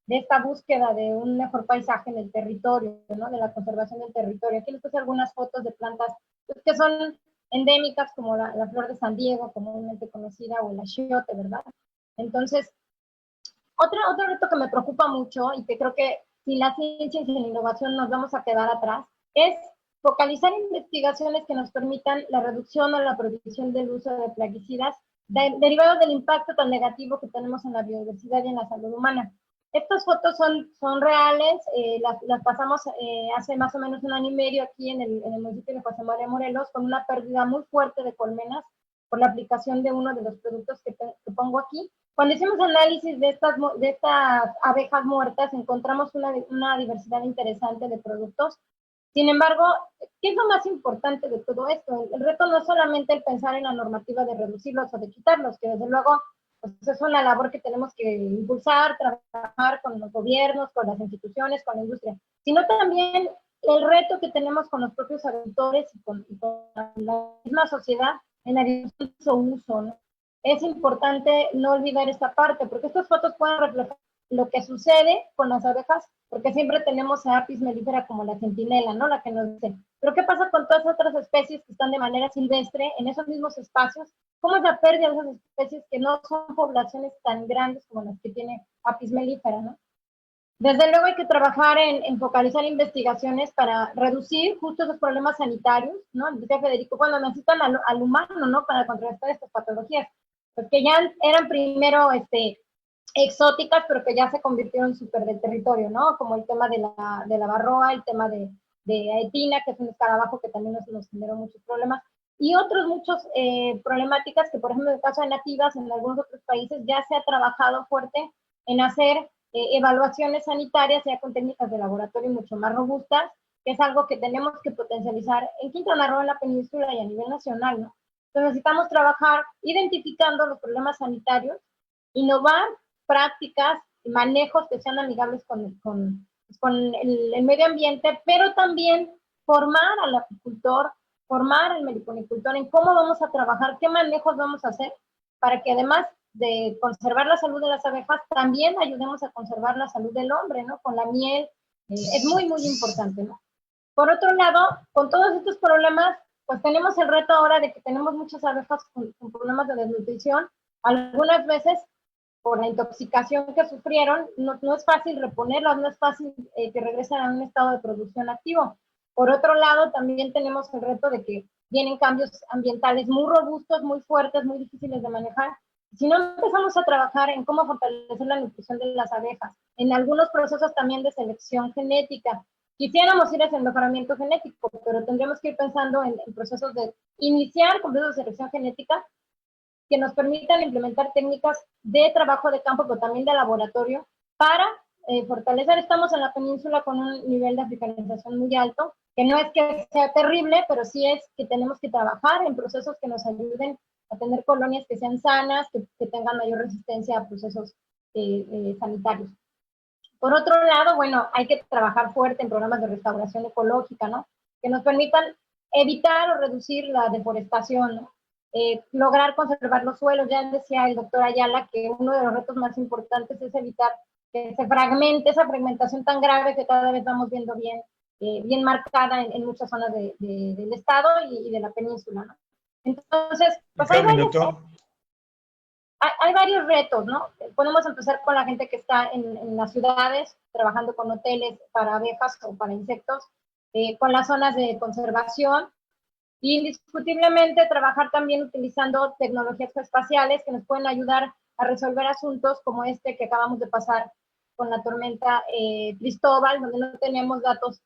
de esta búsqueda de un mejor paisaje en el territorio, ¿no? De la conservación del territorio. Aquí les puse algunas fotos de plantas pues, que son endémicas, como la flor de San Diego, comúnmente conocida, o el achiote, ¿verdad? Entonces, otro reto que me preocupa mucho y que creo que sin la ciencia y sin la innovación nos vamos a quedar atrás es focalizar investigaciones que nos permitan la reducción o la prohibición del uso de plaguicidas derivados del impacto tan negativo que tenemos en la biodiversidad y en la salud humana. Estas fotos son reales, las pasamos hace más o menos 1 año y medio aquí en el municipio de José María Morelos, con una pérdida muy fuerte de colmenas por la aplicación de uno de los productos que pongo aquí. Cuando hicimos análisis de estas abejas muertas, encontramos una diversidad interesante de productos. Sin embargo, ¿qué es lo más importante de todo esto? El reto no es solamente el pensar en la normativa de reducirlos o de quitarlos, que desde luego pues, es una labor que tenemos que impulsar, trabajar con los gobiernos, con las instituciones, con la industria, sino también el reto que tenemos con los propios agricultores y con la misma sociedad en la discusión de su uso, ¿no? Es importante no olvidar esta parte, porque estas fotos pueden reflejar lo que sucede con las abejas, porque siempre tenemos a Apis mellifera como la centinela, ¿no? La que nos dice, pero ¿qué pasa con todas otras especies que están de manera silvestre en esos mismos espacios? ¿Cómo es la pérdida de esas especies que no son poblaciones tan grandes como las que tiene Apis mellifera, ¿no? Desde luego hay que trabajar en focalizar investigaciones para reducir justo esos problemas sanitarios, ¿no? Decía Federico, cuando necesitan al humano, ¿no? Para contrarrestar estas patologías, pues que ya eran primero exóticas, pero que ya se convirtieron súper del territorio, ¿no? Como el tema de la varroa, el tema de Aetina, que es un escarabajo que también nos generó muchos problemas, y otros muchos problemáticas que, por ejemplo, en el caso de nativas, en algunos otros países ya se ha trabajado fuerte en hacer evaluaciones sanitarias ya con técnicas de laboratorio mucho más robustas, que es algo que tenemos que potencializar en Quintana Roo, en la península y a nivel nacional, ¿no? Entonces necesitamos trabajar identificando los problemas sanitarios, innovar prácticas y manejos que sean amigables con el medio ambiente, pero también formar al apicultor, formar al meliponicultor en cómo vamos a trabajar, qué manejos vamos a hacer, para que además de conservar la salud de las abejas, también ayudemos a conservar la salud del hombre, ¿no? Con la miel, es muy, muy importante, ¿no? Por otro lado, con todos estos problemas, pues tenemos el reto ahora de que tenemos muchas abejas con problemas de desnutrición. Algunas veces, por la intoxicación que sufrieron, no es fácil reponerlas, no es fácil que regresen a un estado de producción activo. Por otro lado, también tenemos el reto de que vienen cambios ambientales muy robustos, muy fuertes, muy difíciles de manejar. Si no empezamos a trabajar en cómo fortalecer la nutrición de las abejas, en algunos procesos también de selección genética, quisiéramos ir hacia el mejoramiento genético, pero tendríamos que ir pensando en procesos de iniciar con procesos de selección genética que nos permitan implementar técnicas de trabajo de campo, pero también de laboratorio, para fortalecer. Estamos en la península con un nivel de africanización muy alto, que no es que sea terrible, pero sí es que tenemos que trabajar en procesos que nos ayuden a tener colonias que sean sanas, que tengan mayor resistencia a procesos sanitarios. Por otro lado, bueno, hay que trabajar fuerte en programas de restauración ecológica, ¿no? Que nos permitan evitar o reducir la deforestación, ¿no? Lograr conservar los suelos. Ya decía el doctor Ayala que uno de los retos más importantes es evitar que se fragmente esa fragmentación tan grave que cada vez vamos viendo bien marcada en muchas zonas del estado y de la península, ¿no? Entonces, pues hay varios retos, ¿no? Podemos empezar con la gente que está en las ciudades, trabajando con hoteles para abejas o para insectos, con las zonas de conservación, y indiscutiblemente trabajar también utilizando tecnologías espaciales que nos pueden ayudar a resolver asuntos como este que acabamos de pasar con la tormenta Cristóbal, donde no tenemos datos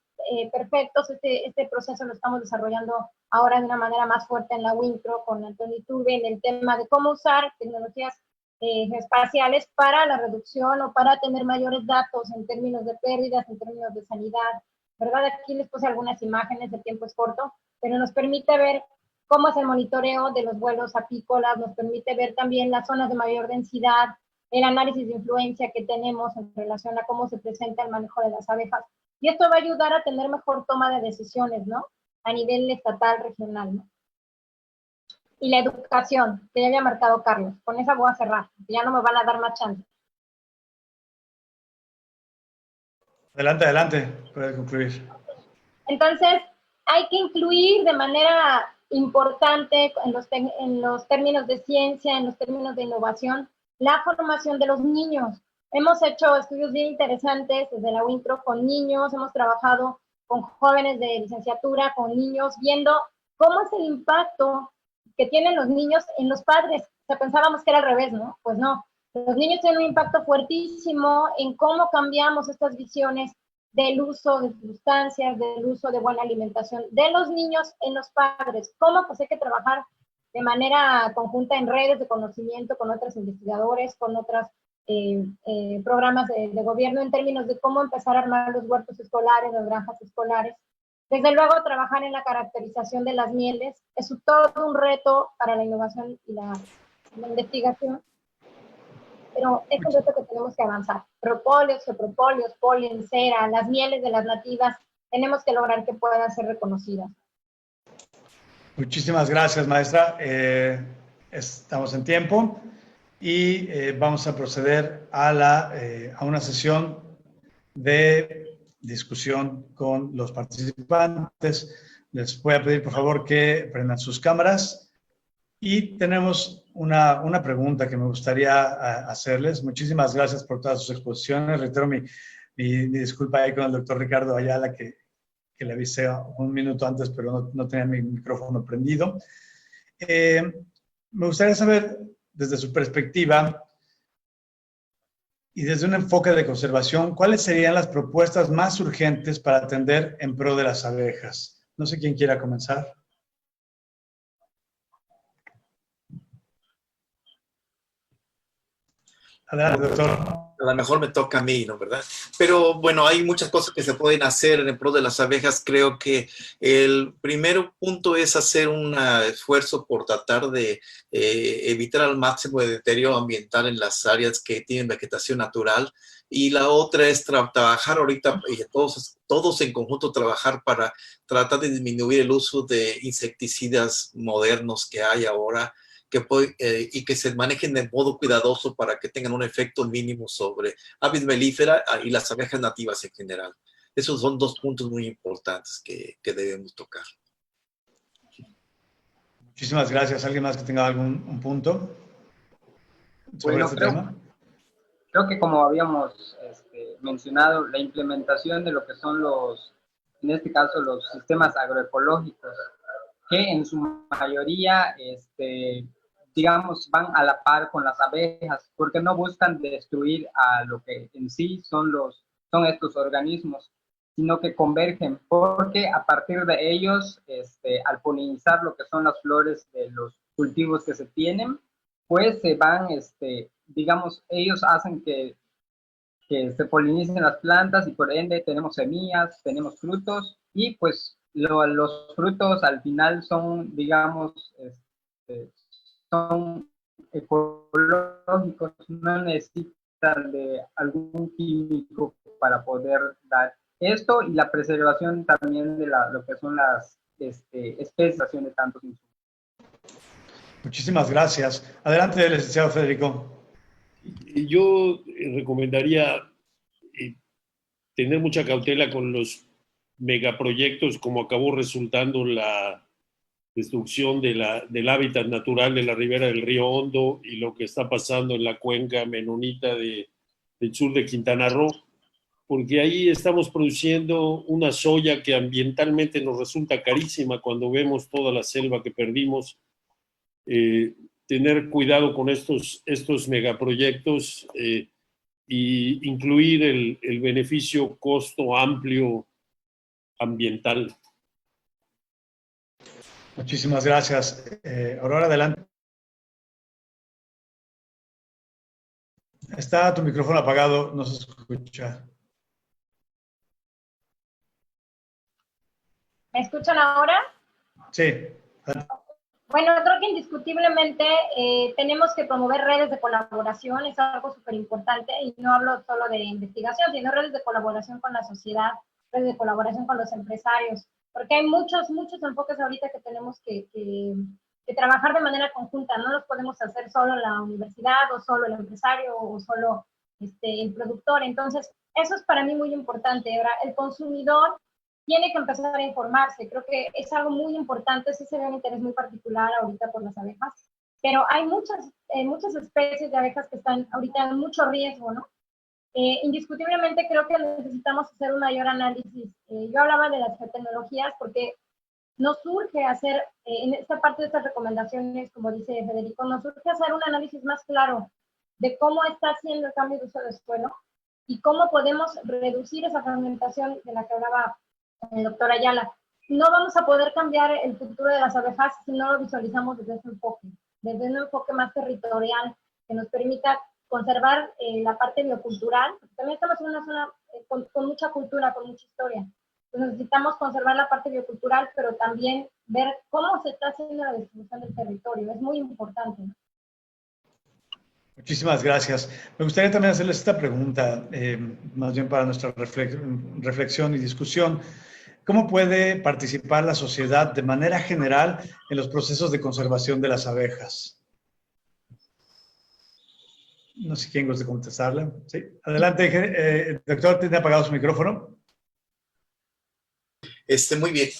perfectos. Este proceso lo estamos desarrollando ahora de una manera más fuerte en la WinPro con Antonio Iturbe, en el tema de cómo usar tecnologías espaciales para la reducción o para tener mayores datos en términos de pérdidas, en términos de sanidad, ¿verdad? Aquí les puse algunas imágenes, el tiempo es corto, pero nos permite ver cómo es el monitoreo de los vuelos apícolas, nos permite ver también las zonas de mayor densidad, el análisis de influencia que tenemos en relación a cómo se presenta el manejo de las abejas. Y esto va a ayudar a tener mejor toma de decisiones, ¿no? A nivel estatal, regional, ¿no? Y la educación, que ya había marcado Carlos. Con esa voy a cerrar, ya no me van a dar más chance. Adelante, adelante, puedes concluir. Entonces, hay que incluir de manera importante en los términos de ciencia, en los términos de innovación, la formación de los niños. Hemos hecho estudios bien interesantes desde la WinPro con niños, hemos trabajado con jóvenes de licenciatura, con niños, viendo cómo es el impacto que tienen los niños en los padres. O sea, pensábamos que era al revés, ¿no? Pues no. Los niños tienen un impacto fuertísimo en cómo cambiamos estas visiones del uso de sustancias, del uso de buena alimentación de los niños en los padres. ¿Cómo? Pues hay que trabajar de manera conjunta en redes de conocimiento con otros investigadores, con otros programas de gobierno en términos de cómo empezar a armar los huertos escolares, las granjas escolares. Desde luego, trabajar en la caracterización de las mieles es todo un reto para la innovación y la investigación, pero es un reto que tenemos que avanzar. Propóleos, geopropóleos, polen, cera, las mieles de las nativas, tenemos que lograr que puedan ser reconocidas. Muchísimas gracias, maestra. Estamos en tiempo y vamos a proceder a una sesión de discusión con los participantes. Les voy a pedir, por favor, que prendan sus cámaras. Y tenemos una pregunta que me gustaría hacerles. Muchísimas gracias por todas sus exposiciones. Reitero mi disculpa ahí con el doctor Ricardo Ayala, que le avisé un minuto antes, pero no tenía mi micrófono prendido. Me gustaría saber, desde su perspectiva y desde un enfoque de conservación, ¿cuáles serían las propuestas más urgentes para atender en pro de las abejas? No sé quién quiera comenzar. Adelante, doctor. A lo mejor me toca a mí, ¿no? ¿Verdad? Pero bueno, hay muchas cosas que se pueden hacer en pro de las abejas. Creo que el primer punto es hacer un esfuerzo por tratar de evitar al máximo el deterioro ambiental en las áreas que tienen vegetación natural. Y la otra es trabajar ahorita, y todos en conjunto trabajar para tratar de disminuir el uso de insecticidas modernos que hay ahora, y que se manejen de modo cuidadoso para que tengan un efecto mínimo sobre aves melíferas y las abejas nativas en general. Esos son dos puntos muy importantes que debemos tocar. Muchísimas gracias. ¿Alguien más que tenga algún punto sobre este tema? Creo que como habíamos mencionado, la implementación de lo que son en este caso, los sistemas agroecológicos, que en su mayoría, digamos, van a la par con las abejas, porque no buscan destruir a lo que en sí son estos organismos, sino que convergen, porque a partir de ellos, al polinizar lo que son las flores de los cultivos que se tienen, pues se van, digamos, ellos hacen que se polinicen las plantas y por ende tenemos semillas, tenemos frutos y pues los frutos al final son, digamos, son ecológicos, no necesitan de algún químico para poder dar esto y la preservación también de lo que son las especies de tantos insumos. Muchísimas gracias. Adelante, licenciado Federico. Yo recomendaría tener mucha cautela con los megaproyectos, como acabó resultando la destrucción del hábitat natural de la ribera del río Hondo y lo que está pasando en la cuenca menonita del sur de Quintana Roo, porque ahí estamos produciendo una soya que ambientalmente nos resulta carísima cuando vemos toda la selva que perdimos. Tener cuidado con estos megaproyectos y incluir el beneficio costo amplio ambiental. Muchísimas gracias. Aurora, adelante. Está tu micrófono apagado, no se escucha. ¿Me escuchan ahora? Sí. Bueno, creo que indiscutiblemente tenemos que promover redes de colaboración, es algo súper importante, y no hablo solo de investigación, sino redes de colaboración con la sociedad, redes de colaboración con los empresarios, porque hay muchos enfoques ahorita que tenemos que trabajar de manera conjunta, no los podemos hacer solo la universidad, o solo el empresario, o solo el productor. Entonces, eso es para mí muy importante. Ahora, el consumidor tiene que empezar a informarse. Creo que es algo muy importante. Sí se ve un interés muy particular ahorita por las abejas, pero hay muchas especies de abejas que están ahorita en mucho riesgo, ¿no? Indiscutiblemente creo que necesitamos hacer un mayor análisis. Yo hablaba de las geotecnologías porque nos surge hacer, en esta parte de estas recomendaciones, como dice Federico, nos surge hacer un análisis más claro de cómo está haciendo el cambio de uso del suelo y cómo podemos reducir esa fragmentación de la que hablaba el doctor Ayala. No vamos a poder cambiar el futuro de las abejas si no lo visualizamos desde ese enfoque, desde un enfoque más territorial que nos permita conservar la parte biocultural, porque también estamos en una zona con mucha cultura, con mucha historia. Entonces necesitamos conservar la parte biocultural, pero también ver cómo se está haciendo la distribución del territorio. Es muy importante, ¿no? Muchísimas gracias. Me gustaría también hacerles esta pregunta, más bien para nuestra reflexión y discusión. ¿Cómo puede participar la sociedad de manera general en los procesos de conservación de las abejas? No sé quién gusta contestarle. Sí, adelante, doctor, ¿tiene apagado su micrófono? Muy bien.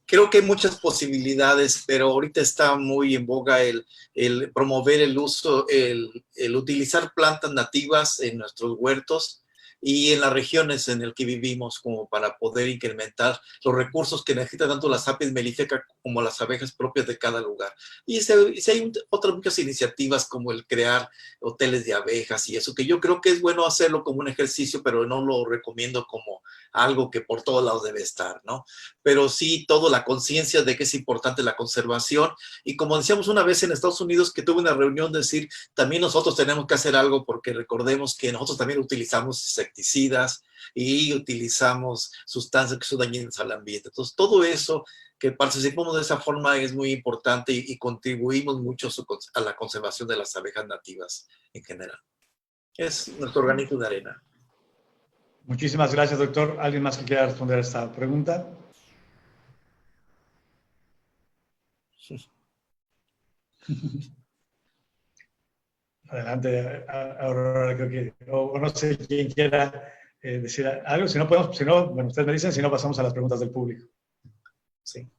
Creo que hay muchas posibilidades, pero ahorita está muy en boga el promover el uso, el utilizar plantas nativas en nuestros huertos y en las regiones en las que vivimos, como para poder incrementar los recursos que necesitan tanto las aves melíferas como las abejas propias de cada lugar. Y si hay otras muchas iniciativas como el crear hoteles de abejas y eso, que yo creo que es bueno hacerlo como un ejercicio, pero no lo recomiendo como algo que por todos lados debe estar, ¿no? Pero sí, toda la conciencia de que es importante la conservación. Y como decíamos una vez en Estados Unidos, que tuve una reunión, de decir, también nosotros tenemos que hacer algo, porque recordemos que nosotros también utilizamos insecticidas y utilizamos sustancias que son dañinas al ambiente. Entonces, todo eso, que participemos de esa forma, es muy importante y contribuimos mucho a la conservación de las abejas nativas en general. Es nuestro granito de arena. Muchísimas gracias, doctor. ¿Alguien más que quiera responder a esta pregunta? Adelante, Aurora, creo que, o no sé quién quiera decir algo. Si no podemos, si no, bueno, ustedes me dicen, si no pasamos a las preguntas del público. Sí.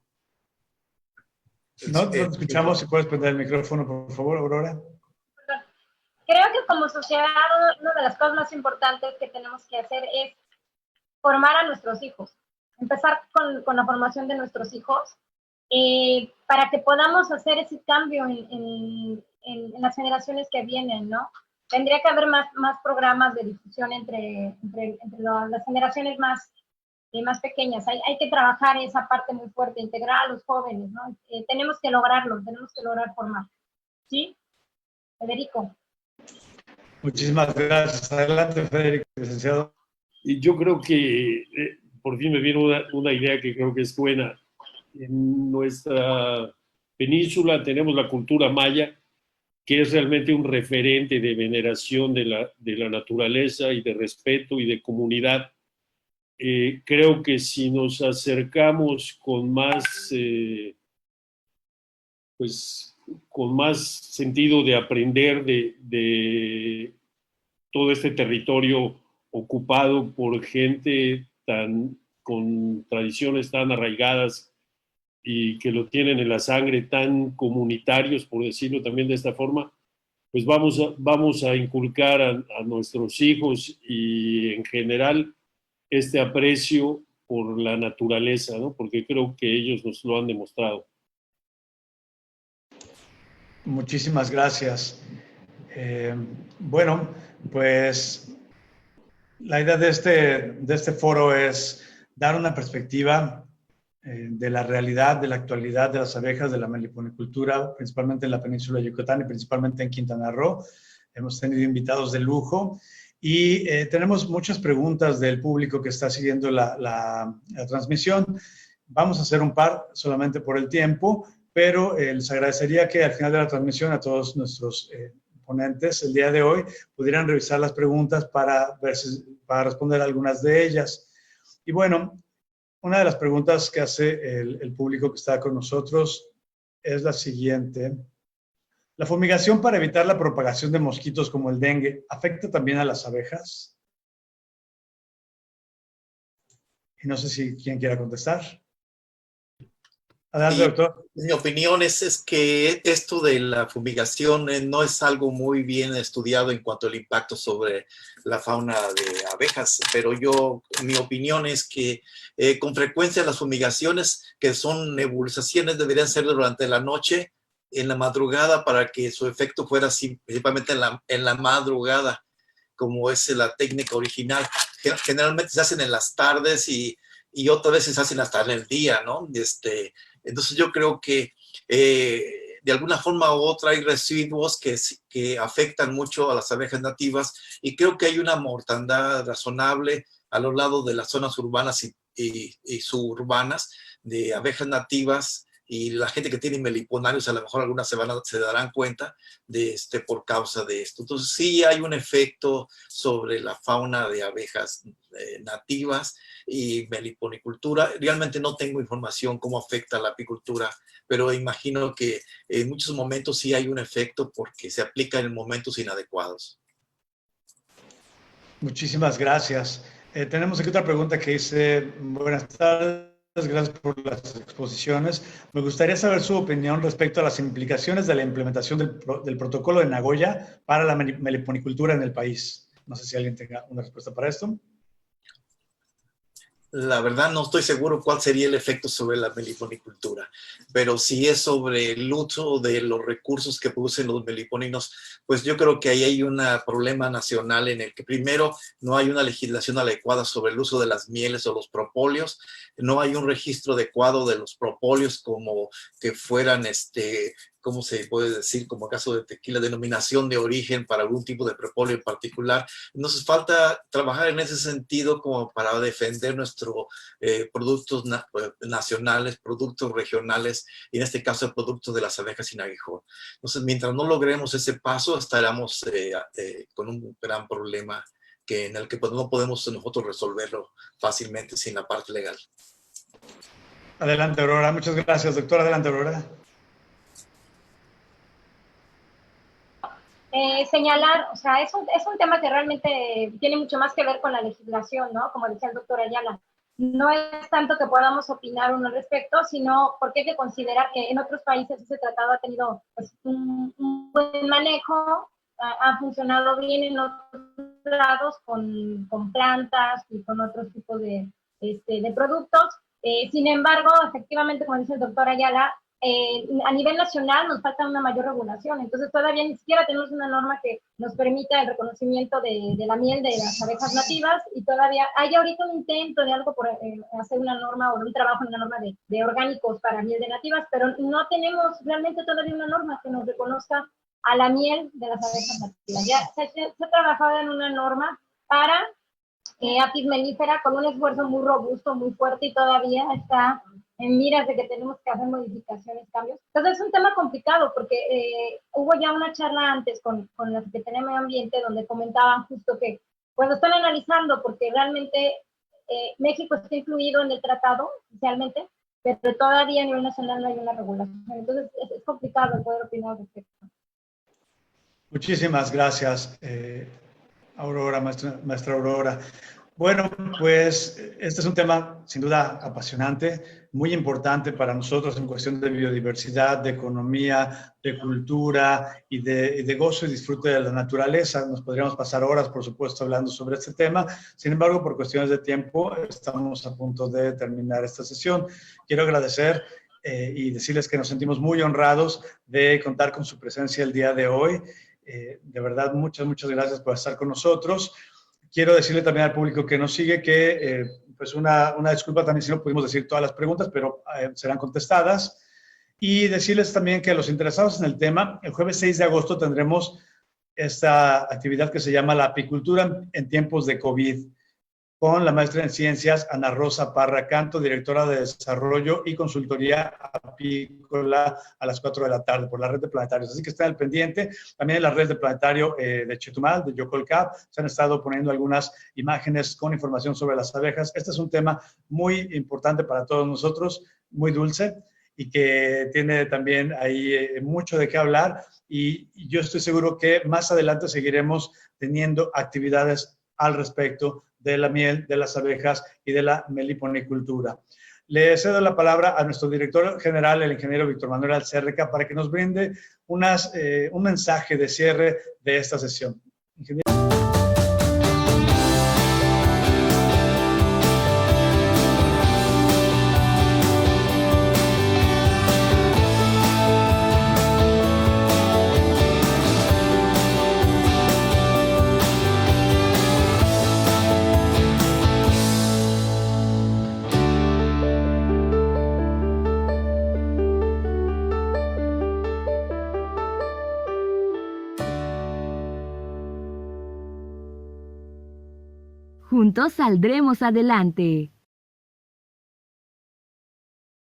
No te escuchamos. Si puedes prender el micrófono, por favor, Aurora. Creo que como sociedad una de las cosas más importantes que tenemos que hacer es formar a nuestros hijos, empezar con la formación de nuestros hijos para que podamos hacer ese cambio en las generaciones que vienen, ¿no? Tendría que haber más programas de difusión entre las generaciones más pequeñas. Hay que trabajar esa parte muy fuerte, integrar a los jóvenes, ¿no? Tenemos que lograrlo, tenemos que lograr formar. ¿Sí? Federico. Muchísimas gracias. Adelante, Federico, licenciado. Y yo creo que por fin me viene una idea que creo que es buena. En nuestra península tenemos la cultura maya, que es realmente un referente de veneración de la naturaleza y de respeto y de comunidad. Creo que si nos acercamos con más, con más sentido de aprender de todo este territorio ocupado por gente con tradiciones tan arraigadas y que lo tienen en la sangre, tan comunitarios, por decirlo también de esta forma, pues vamos a inculcar a nuestros hijos y en general este aprecio por la naturaleza, ¿no? Porque creo que ellos nos lo han demostrado. Muchísimas gracias. Bueno, pues la idea de este foro es dar una perspectiva de la realidad, de la actualidad de las abejas, de la meliponicultura, principalmente en la península de Yucatán y principalmente en Quintana Roo. Hemos tenido invitados de lujo y tenemos muchas preguntas del público que está siguiendo la transmisión. Vamos a hacer un par solamente por el tiempo, pero les agradecería que al final de la transmisión a todos nuestros ponentes el día de hoy pudieran revisar las preguntas para responder algunas de ellas. Y bueno, una de las preguntas que hace el público que está con nosotros es la siguiente. ¿La fumigación para evitar la propagación de mosquitos como el dengue afecta también a las abejas? Y no sé si quién quiera contestar. Adelante, doctor. Mi opinión es que esto de la fumigación no es algo muy bien estudiado en cuanto al impacto sobre la fauna de abejas, pero mi opinión es que con frecuencia las fumigaciones, que son nebulizaciones, deberían ser durante la noche, en la madrugada, para que su efecto fuera así, principalmente en la madrugada, como es la técnica original. Generalmente se hacen en las tardes y otras veces se hacen hasta en el día, ¿no? Entonces yo creo que de alguna forma u otra hay residuos que afectan mucho a las abejas nativas, y creo que hay una mortandad razonable a los lados de las zonas urbanas y suburbanas de abejas nativas, y la gente que tiene meliponarios, a lo mejor algunas se darán cuenta por causa de esto. Entonces sí hay un efecto sobre la fauna de abejas nativas y meliponicultura. Realmente no tengo información cómo afecta la apicultura, pero imagino que en muchos momentos sí hay un efecto porque se aplica en momentos inadecuados. Muchísimas gracias. Tenemos aquí otra pregunta que dice: buenas tardes, gracias por las exposiciones. Me gustaría saber su opinión respecto a las implicaciones de la implementación del protocolo de Nagoya para la meliponicultura en el país. No sé si alguien tenga una respuesta para esto. La verdad no estoy seguro cuál sería el efecto sobre la meliponicultura, pero si es sobre el uso de los recursos que producen los meliponinos, pues yo creo que ahí hay un problema nacional en el que primero no hay una legislación adecuada sobre el uso de las mieles o los propóleos, no hay un registro adecuado de los propóleos como que fueran ¿cómo se puede decir? Como caso de tequila, denominación de origen para algún tipo de propóleo en particular. Entonces falta trabajar en ese sentido como para defender nuestros productos nacionales, productos regionales, y en este caso productos de las abejas sin aguijón. Entonces, mientras no logremos ese paso, estaremos con un gran problema en el que pues, no podemos nosotros resolverlo fácilmente sin la parte legal. Adelante, Aurora. Muchas gracias, doctor. Adelante, Aurora. Señalar, o sea, es un tema que realmente tiene mucho más que ver con la legislación, ¿no? Como decía el doctor Ayala, no es tanto que podamos opinar uno al respecto, sino porque hay que considerar que en otros países ese tratado ha tenido pues, un buen manejo, ha funcionado bien en otros lados con plantas y con otros tipos de productos. Sin embargo, efectivamente, como dice el doctor Ayala, a nivel nacional nos falta una mayor regulación, entonces todavía ni siquiera tenemos una norma que nos permita el reconocimiento de la miel de las abejas nativas, y todavía hay ahorita un intento de algo por hacer una norma o un trabajo en una norma de orgánicos para miel de nativas, pero no tenemos realmente todavía una norma que nos reconozca a la miel de las abejas nativas. Ya se ha trabajado en una norma para apis mellifera con un esfuerzo muy robusto, muy fuerte, y todavía está en miras de que tenemos que hacer modificaciones, cambios. Entonces es un tema complicado porque hubo ya una charla antes con la Secretaría de Medio Ambiente donde comentaban justo que pues lo están analizando porque realmente México está incluido en el tratado oficialmente, pero todavía a nivel nacional no hay una regulación. Entonces es complicado poder opinar al respecto. Muchísimas gracias, Aurora, maestra Aurora. Bueno, pues este es un tema sin duda apasionante, muy importante para nosotros en cuestión de biodiversidad, de economía, de cultura y de gozo y disfrute de la naturaleza. Nos podríamos pasar horas, por supuesto, hablando sobre este tema. Sin embargo, por cuestiones de tiempo, estamos a punto de terminar esta sesión. Quiero agradecer y decirles que nos sentimos muy honrados de contar con su presencia el día de hoy. De verdad, muchas gracias por estar con nosotros. Quiero decirle también al público que nos sigue que, pues una disculpa también si no pudimos decir todas las preguntas, pero serán contestadas. Y decirles también que a los interesados en el tema, el jueves 6 de agosto tendremos esta actividad que se llama la apicultura en tiempos de COVID, con la maestra en ciencias Ana Rosa Parra Canto, directora de desarrollo y consultoría apícola, a las 4 de la tarde por la red de planetarios. Así que estén al pendiente. También en la red de planetario de Chetumal, de Yocolcap, se han estado poniendo algunas imágenes con información sobre las abejas. Este es un tema muy importante para todos nosotros, muy dulce, y que tiene también ahí mucho de qué hablar. Y yo estoy seguro que más adelante seguiremos teniendo actividades al respecto de la miel, de las abejas y de la meliponicultura. Le cedo la palabra a nuestro director general, el ingeniero Víctor Manuel Alcerreca, para que nos brinde un mensaje de cierre de esta sesión. Ingeniero. Juntos saldremos adelante.